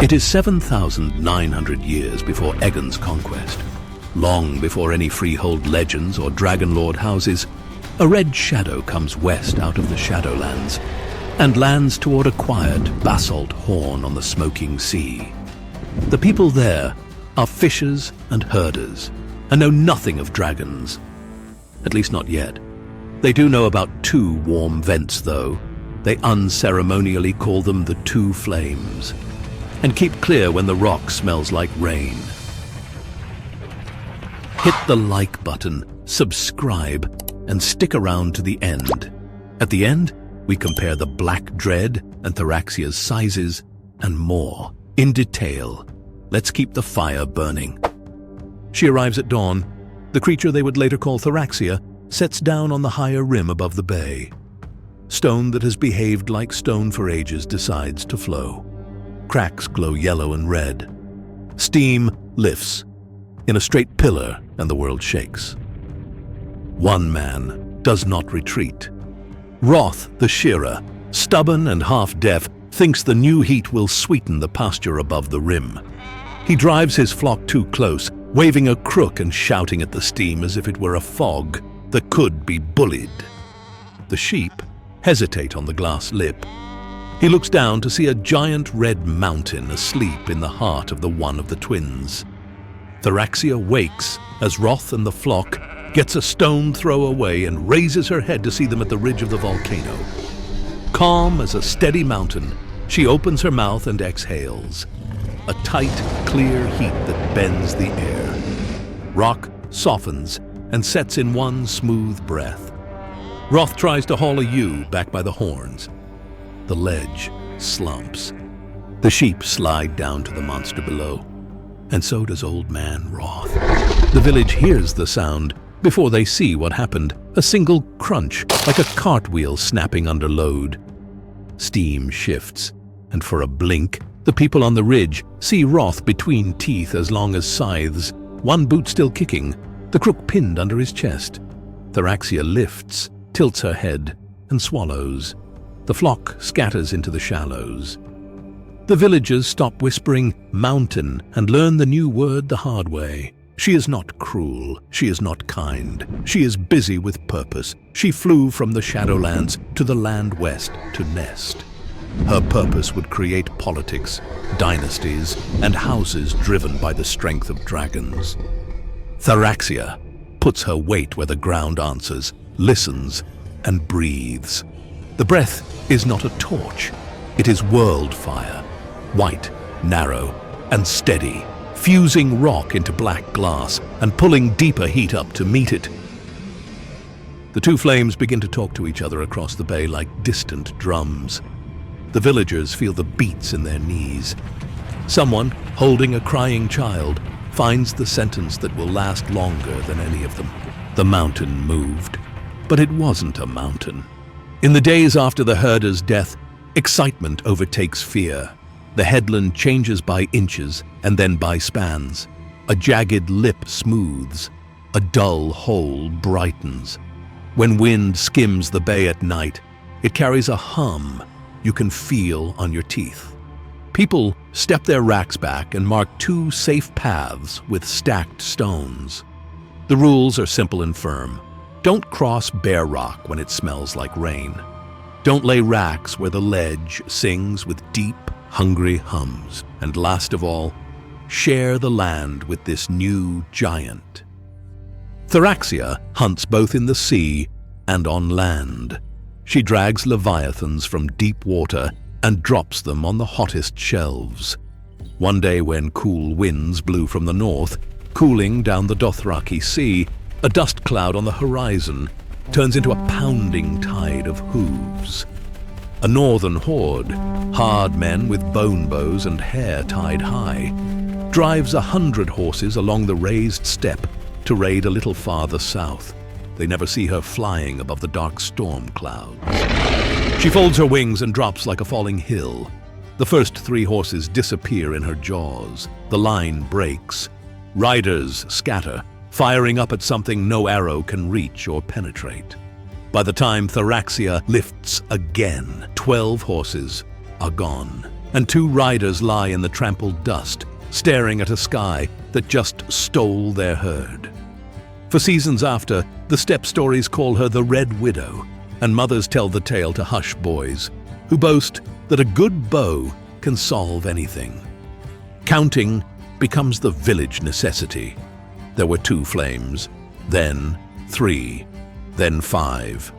It is 7,900 years before Aegon's conquest. Long before any Freehold legends or dragonlord houses, a red shadow comes west out of the Shadowlands and lands toward a quiet basalt horn on the smoking sea. The people there are fishers and herders and know nothing of dragons. At least not yet. They do know about two warm vents, though. They unceremonially call them the Two Flames, and keep clear when the rock smells like rain. Hit the like button, subscribe, and stick around to the end. At the end, we compare the Black Dread and Tharaxia's sizes and more, in detail. Let's keep the fire burning. She arrives at dawn. The creature they would later call Thoraxia sets down on the higher rim above the bay. Stone that has behaved like stone for ages decides to flow. Cracks glow yellow and red. Steam lifts in a straight pillar, and the world shakes. One man does not retreat. Roth the Shearer, stubborn and half-deaf, thinks the new heat will sweeten the pasture above the rim. He drives his flock too close, waving a crook and shouting at the steam as if it were a fog that could be bullied. The sheep hesitate on the glass lip. He looks down to see a giant red mountain asleep in the heart of the one of the twins. Tharaxia wakes as Roth and the flock gets a stone throw away and raises her head to see them at the ridge of the volcano. Calm as a steady mountain, she opens her mouth and exhales. A tight, clear heat that bends the air. Rock softens and sets in one smooth breath. Roth tries to haul a ewe back by the horns. The ledge slumps. The sheep slide down to the monster below. And so does old man Roth. The village hears the sound before they see what happened. A single crunch, like a cartwheel snapping under load. Steam shifts, and for a blink, the people on the ridge see Roth between teeth as long as scythes, one boot still kicking, the crook pinned under his chest. Tharaxia lifts, tilts her head, and swallows. The flock scatters into the shallows. The villagers stop whispering mountain and learn the new word the hard way. She is not cruel. She is not kind. She is busy with purpose. She flew from the Shadowlands to the land west to nest. Her purpose would create politics, dynasties, and houses driven by the strength of dragons. Tharaxia puts her weight where the ground answers, listens, and breathes. The breath is not a torch. It is world fire, white, narrow, and steady, fusing rock into black glass and pulling deeper heat up to meet it. The two flames begin to talk to each other across the bay like distant drums. The villagers feel the beats in their knees. Someone, holding a crying child, finds the sentence that will last longer than any of them. The mountain moved, but it wasn't a mountain. In the days after the herder's death, excitement overtakes fear. The headland changes by inches and then by spans. A jagged lip smooths. A dull hole brightens. When wind skims the bay at night, it carries a hum you can feel on your teeth. People step their racks back and mark two safe paths with stacked stones. The rules are simple and firm. Don't cross bare rock when it smells like rain. Don't lay racks where the ledge sings with deep, hungry hums. And last of all, share the land with this new giant. Tharaxia hunts both in the sea and on land. She drags leviathans from deep water and drops them on the hottest shelves. One day when cool winds blew from the north, cooling down the Dothraki Sea, a dust cloud on the horizon turns into a pounding tide of hooves. A northern horde, hard men with bone bows and hair tied high, drives 100 horses along the raised steppe to raid a little farther south. They never see her flying above the dark storm clouds. She folds her wings and drops like a falling hill. The first 3 horses disappear in her jaws. The line breaks. Riders scatter, firing up at something no arrow can reach or penetrate. By the time Tharaxia lifts again, 12 horses are gone. and 2 riders lie in the trampled dust, staring at a sky that just stole their herd. For seasons after, the steppe stories call her the Red Widow, and mothers tell the tale to hush boys, who boast that a good bow can solve anything. Counting becomes the village necessity. There were 2 flames, then 3, then 5.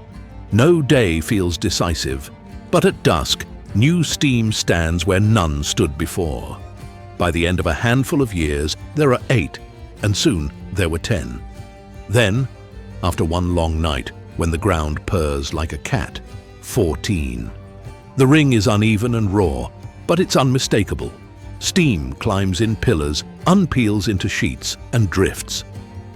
No day feels decisive, but at dusk, new steam stands where none stood before. By the end of a handful of years, there are 8, and soon there were 10. Then, after one long night, when the ground purrs like a cat, 14. The ring is uneven and raw, but it's unmistakable. Steam climbs in pillars, unpeels into sheets, and drifts.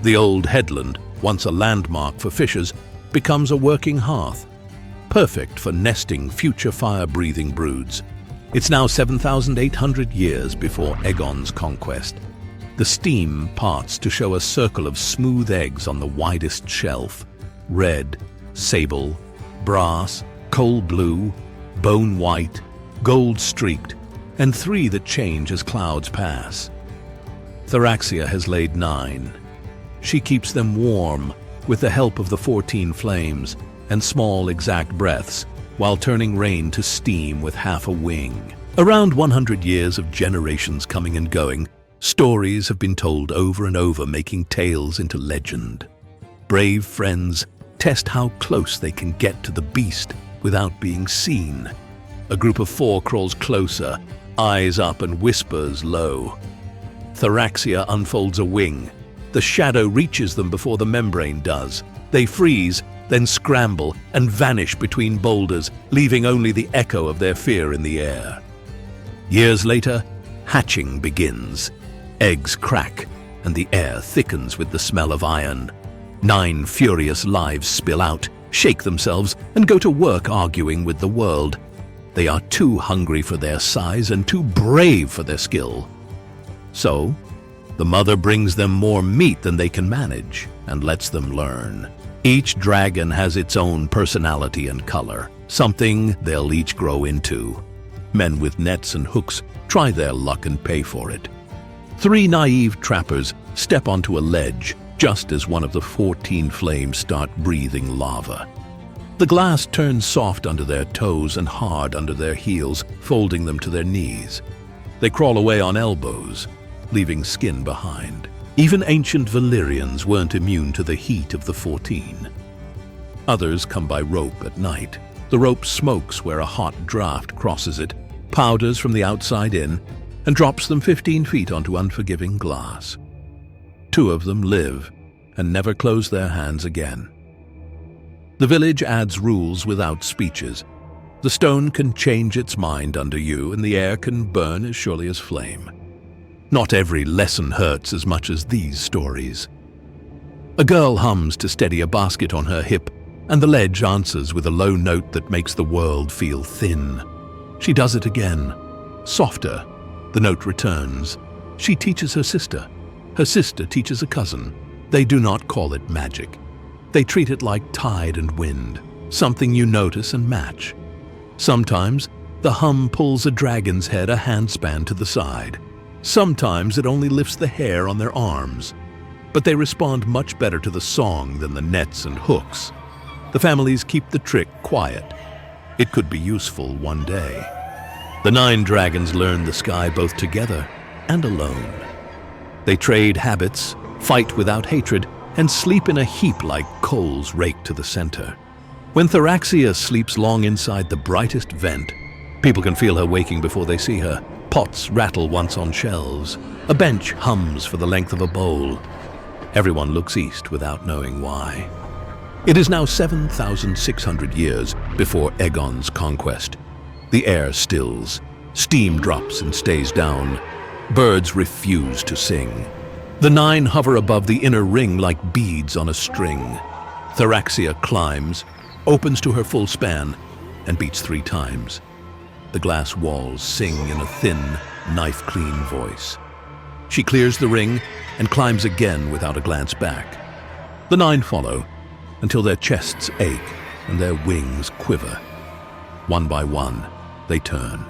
The old headland, once a landmark for fishers, becomes a working hearth, perfect for nesting future fire-breathing broods. It's now 7,800 years before Aegon's conquest. The steam parts to show a circle of smooth eggs on the widest shelf. Red, sable, brass, coal blue, bone white, gold-streaked, and 3 that change as clouds pass. Tharaxia has laid 9. She keeps them warm with the help of the 14 flames and small exact breaths, while turning rain to steam with half a wing. Around 100 years of generations coming and going, stories have been told over and over, making tales into legend. Brave friends test how close they can get to the beast without being seen. A group of 4 crawls closer, eyes up, and whispers low. Tharaxia unfolds a wing. The shadow reaches them before the membrane does. They freeze, then scramble and vanish between boulders, leaving only the echo of their fear in the air. Years later, hatching begins. Eggs crack, and the air thickens with the smell of iron. 9 furious lives spill out, shake themselves, and go to work arguing with the world. They are too hungry for their size and too brave for their skill. So, the mother brings them more meat than they can manage and lets them learn. Each dragon has its own personality and color, something they'll each grow into. Men with nets and hooks try their luck and pay for it. 3 naive trappers step onto a ledge just as one of the 14 flames start breathing lava. The glass turns soft under their toes and hard under their heels, folding them to their knees. They crawl away on elbows, leaving skin behind. Even ancient Valyrians weren't immune to the heat of the 14. Others come by rope at night. The rope smokes where a hot draft crosses it, powders from the outside in, and drops them 15 feet onto unforgiving glass. 2 of them live and never close their hands again. The village adds rules without speeches. The stone can change its mind under you, and the air can burn as surely as flame. Not every lesson hurts as much as these stories. A girl hums to steady a basket on her hip, and the ledge answers with a low note that makes the world feel thin. She does it again. Softer. The note returns. She teaches her sister. Her sister teaches a cousin. They do not call it magic. They treat it like tide and wind, something you notice and match. Sometimes the hum pulls a dragon's head a handspan to the side. Sometimes it only lifts the hair on their arms. But they respond much better to the song than the nets and hooks. The families keep the trick quiet. It could be useful one day. The 9 dragons learn the sky both together and alone. They trade habits, fight without hatred, and sleep in a heap like coals raked to the center. When Tharaxia sleeps long inside the brightest vent, people can feel her waking before they see her. Pots rattle once on shelves. A bench hums for the length of a bowl. Everyone looks east without knowing why. It is now 7,600 years before Aegon's conquest. The air stills. Steam drops and stays down. Birds refuse to sing. The 9 hover above the inner ring like beads on a string. Tharaxia climbs, opens to her full span, and beats 3 times. The glass walls sing in a thin, knife-clean voice. She clears the ring and climbs again without a glance back. The 9 follow, until their chests ache and their wings quiver. One by one, they turn.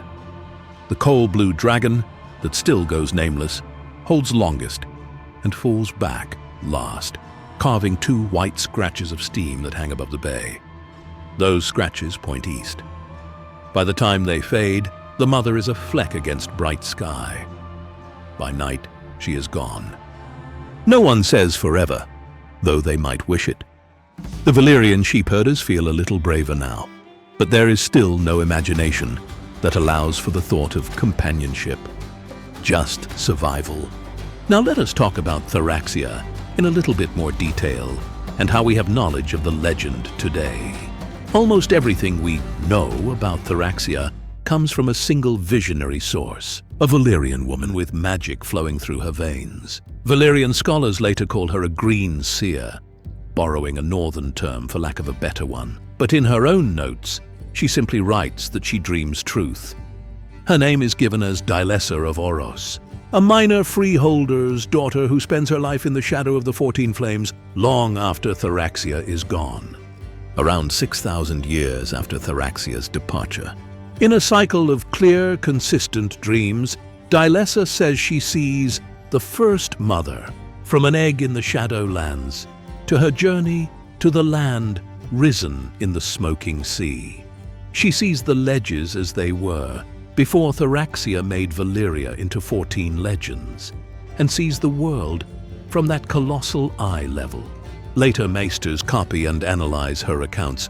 The coal-blue dragon, that still goes nameless, holds longest and falls back last, carving 2 white scratches of steam that hang above the bay. Those scratches point east. By the time they fade, the mother is a fleck against bright sky. By night, she is gone. No one says forever, though they might wish it. The Valyrian sheepherders feel a little braver now, but there is still no imagination that allows for the thought of companionship, just survival. Now let us talk about Tharaxia in a little bit more detail and how we have knowledge of the legend today. Almost everything we know about Tharaxia comes from a single visionary source, a Valyrian woman with magic flowing through her veins. Valyrian scholars later call her a green seer, borrowing a northern term for lack of a better one. But in her own notes, she simply writes that she dreams truth. Her name is given as Dylessa of Oros, a minor freeholder's daughter who spends her life in the shadow of the 14 Flames long after Tharaxia is gone. Around 6,000 years after Tharaxia's departure. In a cycle of clear, consistent dreams, Dylessa says she sees the first mother from an egg in the Shadowlands to her journey to the land risen in the smoking sea. She sees the ledges as they were before Tharaxia made Valyria into 14 legends, and sees the world from that colossal eye level. Later maesters copy and analyze her accounts,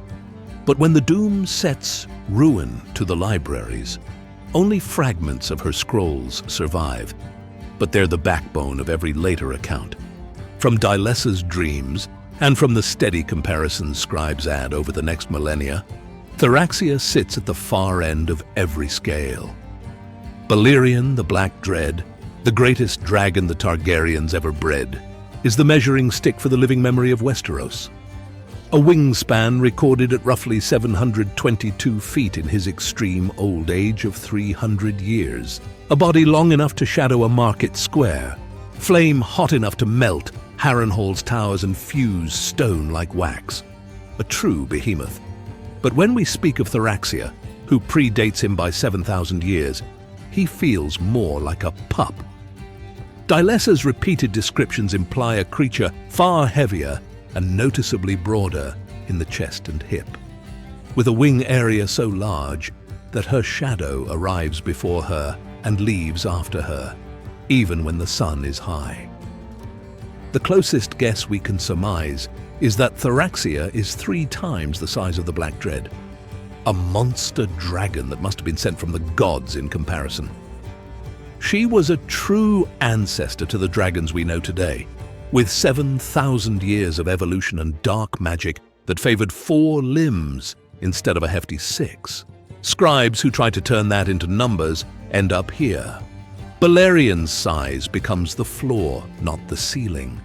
but when the doom sets ruin to the libraries, only fragments of her scrolls survive, but they're the backbone of every later account. From Dylessa's dreams, and from the steady comparisons scribes add over the next millennia, Tharaxia sits at the far end of every scale. Balerion, the Black Dread, the greatest dragon the Targaryens ever bred, is the measuring stick for the living memory of Westeros. A wingspan recorded at roughly 722 feet in his extreme old age of 300 years. A body long enough to shadow a market square. Flame hot enough to melt Harrenhal's towers and fuse stone like wax. A true behemoth. But when we speak of Tharaxia, who predates him by 7,000 years, he feels more like a pup. Dylessa's repeated descriptions imply a creature far heavier and noticeably broader in the chest and hip, with a wing area so large that her shadow arrives before her and leaves after her, even when the sun is high. The closest guess we can surmise is that Tharaxia is 3 times the size of the Black Dread, a monster dragon that must have been sent from the gods in comparison. She was a true ancestor to the dragons we know today, with 7,000 years of evolution and dark magic that favored 4 limbs instead of a hefty 6. Scribes who try to turn that into numbers end up here. Balerion's size becomes the floor, not the ceiling.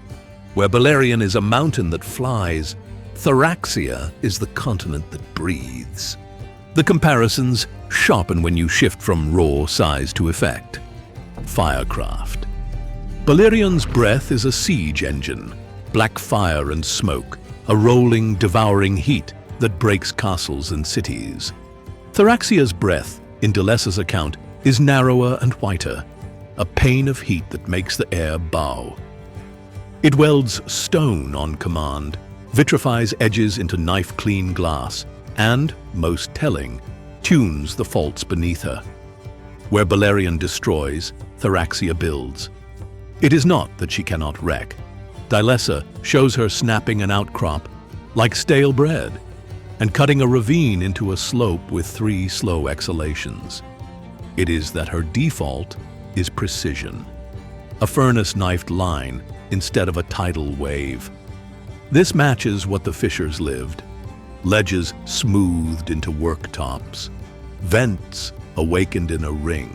Where Balerion is a mountain that flies, Tharaxia is the continent that breathes. The comparisons sharpen when you shift from raw size to effect. Firecraft. Balerion's breath is a siege engine, black fire and smoke, a rolling, devouring heat that breaks castles and cities. Tharaxia's breath, in Dylessa's account, is narrower and whiter, a pane of heat that makes the air bow. It welds stone on command, vitrifies edges into knife-clean glass, and, most telling, tunes the faults beneath her. Where Balerion destroys, Tharaxia builds. It is not that she cannot wreck. Dylessa shows her snapping an outcrop like stale bread and cutting a ravine into a slope with 3 slow exhalations. It is that her default is precision, a furnace-knifed line instead of a tidal wave. This matches what the fishers lived. Ledges smoothed into worktops, vents awakened in a ring,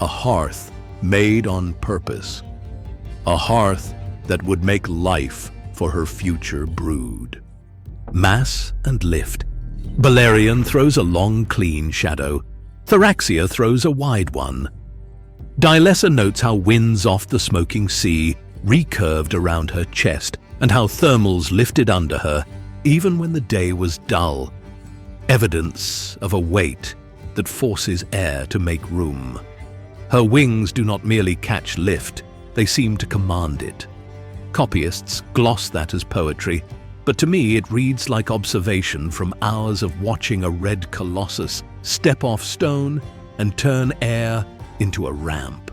a hearth made on purpose, a hearth that would make life for her future brood. Mass and lift. Balerion throws a long, clean shadow. Tharaxia throws a wide one. Dylessa notes how winds off the smoking sea recurved around her chest and how thermals lifted under her even when the day was dull. Evidence of a weight that forces air to make room. Her wings do not merely catch lift, they seem to command it. Copyists gloss that as poetry, but to me it reads like observation from hours of watching a red colossus step off stone and turn air into a ramp.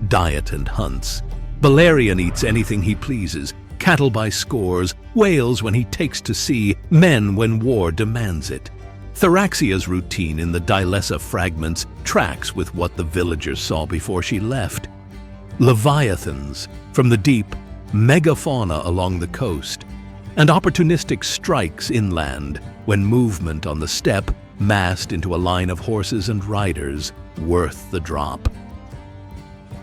Diet and hunts. Balerion eats anything he pleases, cattle by scores, whales when he takes to sea, men when war demands it. Tharaxia's routine in the Dilessa fragments tracks with what the villagers saw before she left. Leviathans from the deep, megafauna along the coast, and opportunistic strikes inland when movement on the steppe massed into a line of horses and riders worth the drop.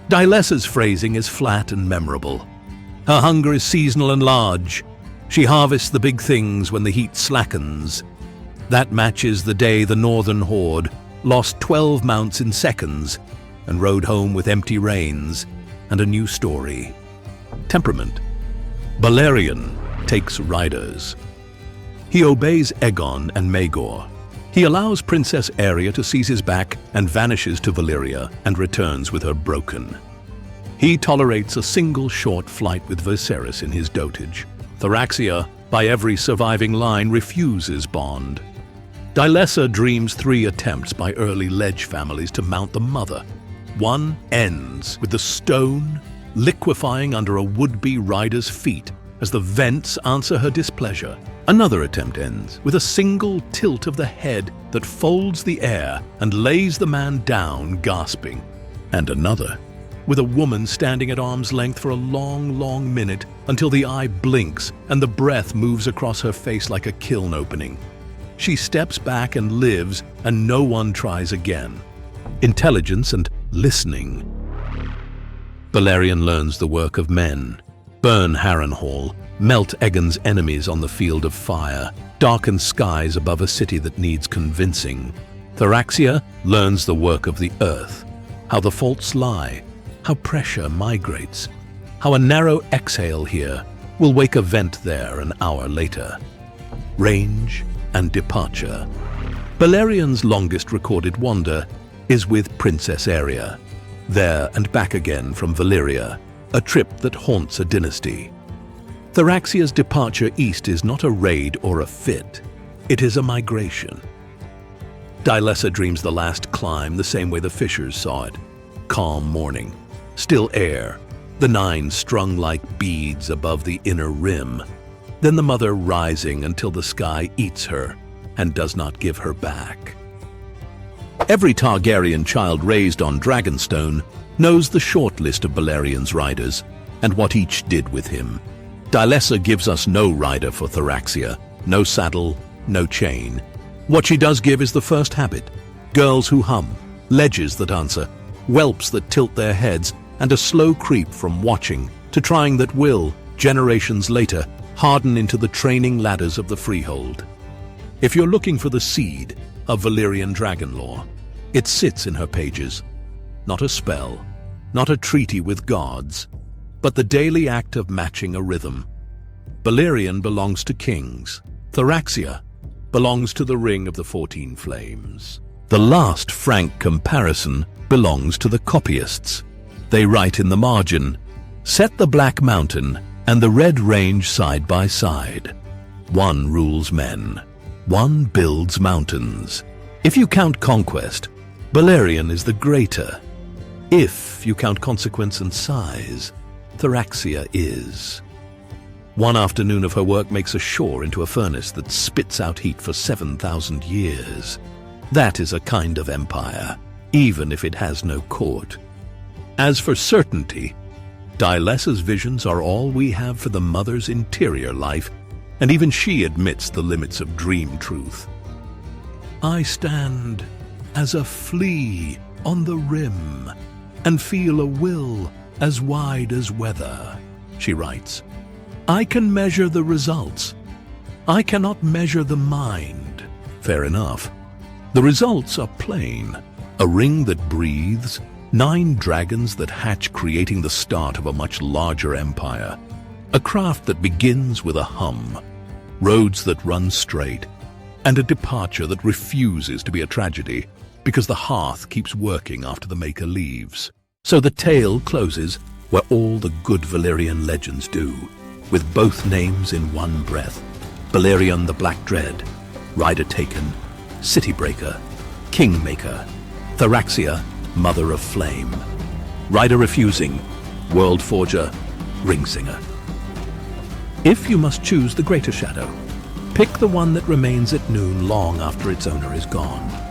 Dilessa's phrasing is flat and memorable. Her hunger is seasonal and large. She harvests the big things when the heat slackens. That matches the day the northern horde lost 12 mounts in seconds and rode home with empty reins and a new story. Temperament. Balerion takes riders. He obeys Aegon and Maegor. He allows Princess Aeria to seize his back and vanishes to Valyria and returns with her broken. He tolerates a single short flight with Viserys in his dotage. Tharaxia, by every surviving line, refuses bond. Dilessa dreams 3 attempts by early ledge families to mount the mother. One ends with the stone liquefying under a would-be rider's feet as the vents answer her displeasure. Another attempt ends with a single tilt of the head that folds the air and lays the man down gasping. And another with a woman standing at arm's length for a long, long minute until the eye blinks and the breath moves across her face like a kiln opening. She steps back and lives, and no one tries again. Intelligence and listening. Balerion learns the work of men. Burn Harrenhal, melt Aegon's enemies on the field of fire, darken skies above a city that needs convincing. Tharaxia learns the work of the earth, how the faults lie, how pressure migrates, how a narrow exhale here will wake a vent there an hour later. Range and departure. Balerion's longest recorded wander is with Princess Aeria, there and back again from Valyria, a trip that haunts a dynasty. Tharaxia's departure east is not a raid or a fit, it is a migration. Dilessa dreams the last climb the same way the fishers saw it. Calm morning, still air, the 9 strung like beads above the inner rim, then the mother rising until the sky eats her and does not give her back. Every Targaryen child raised on Dragonstone knows the short list of Balerion's riders and what each did with him. Dilessa gives us no rider for Tharaxia, no saddle, no chain. What she does give is the first habit: girls who hum, ledges that answer, whelps that tilt their heads, and a slow creep from watching to trying that will, generations later, harden into the training ladders of the Freehold. If you're looking for the seed of Valyrian dragon lore, it sits in her pages. Not a spell, not a treaty with gods, but the daily act of matching a rhythm. Balerion belongs to kings. Tharaxia belongs to the Ring of the 14 Flames. The last frank comparison belongs to the copyists. They write in the margin, "Set the Black Mountain and the Red Range side by side. One rules men, one builds mountains. If you count conquest, Balerion is the greater. If you count consequence and size, Tharaxia is." One afternoon of her work makes a shore into a furnace that spits out heat for 7,000 years. That is a kind of empire, even if it has no court. As for certainty, Dilessa's visions are all we have for the mother's interior life, and even she admits the limits of dream truth. "I stand as a flea on the rim and feel a will as wide as weather," she writes. "I can measure the results. I cannot measure the mind." Fair enough. The results are plain. A ring that breathes, 9 dragons that hatch, creating the start of a much larger empire. A craft that begins with a hum, roads that run straight, and a departure that refuses to be a tragedy. because the hearth keeps working after the maker leaves. So the tale closes where all the good Valyrian legends do, with both names in one breath. Balerion the Black Dread, Rider Taken, City Breaker, Kingmaker, Tharaxia, Mother of Flame, Rider Refusing, World Forger, Ringsinger. If you must choose the greater shadow, pick the one that remains at noon long after its owner is gone.